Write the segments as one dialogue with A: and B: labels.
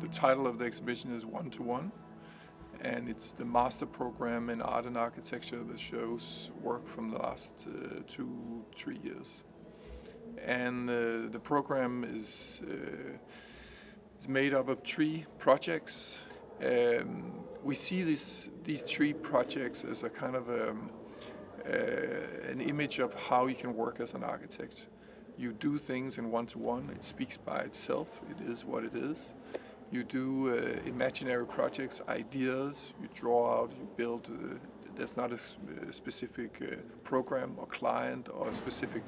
A: The title of the exhibition is One to One, and it's the master program in art and architecture that shows work from the last 2-3 years. And the program is made up of 3 projects. We see these 3 projects as a kind of an image of how you can work as an architect. You do things in one-to-one, it speaks by itself, it is what it is. You do imaginary projects, ideas, you draw out, you build. There's not a specific program or client or a specific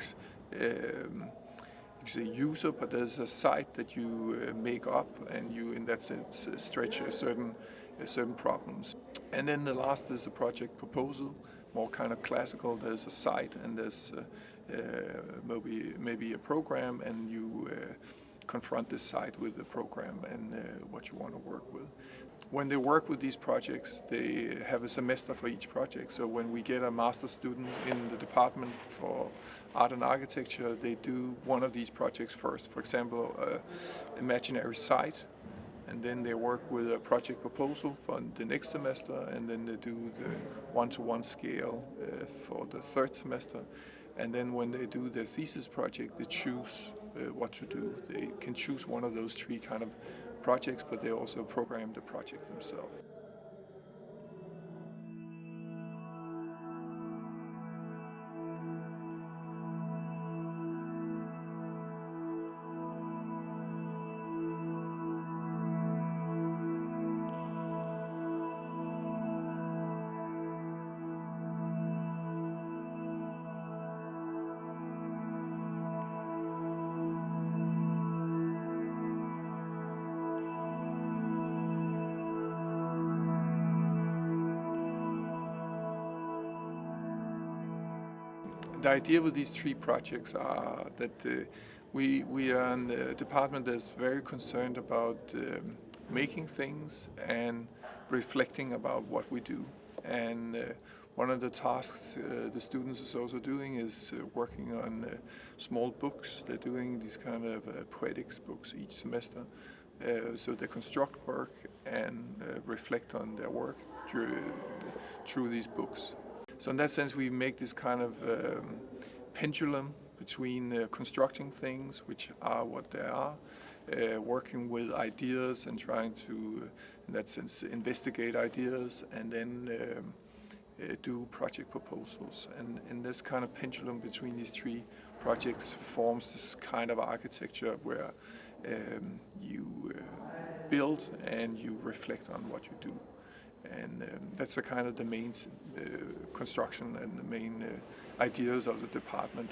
A: you say user, but there's a site that you make up, and you, in that sense, stretch certain problems. And then the last is a project proposal, more kind of classical. There's a site and there's maybe a program, and you confront this site with the program and what you want to work with. When they work with these projects, they have a semester for each project. So when we get a master student in the department for art and architecture, they do one of these projects first. For example, imaginary site, and then they work with a project proposal for the next semester, and then they do the one-to-one scale for the third semester. And then when they do their thesis project, they choose what to do. They can choose one of those 3 kind of projects, but they also program the project themselves. The idea with these 3 projects are that we are in a department that's very concerned about making things and reflecting about what we do. And one of the tasks the students is also doing is working on small books. They're doing these kind of poetics books each semester. So they construct work and reflect on their work through these books. So in that sense, we make this kind of pendulum between constructing things, which are what they are, working with ideas and trying to, in that sense, investigate ideas, and then do project proposals. And this kind of pendulum between these 3 projects forms this kind of architecture where you build and you reflect on what you do. And that's a kind of the main construction and the main ideas of the department.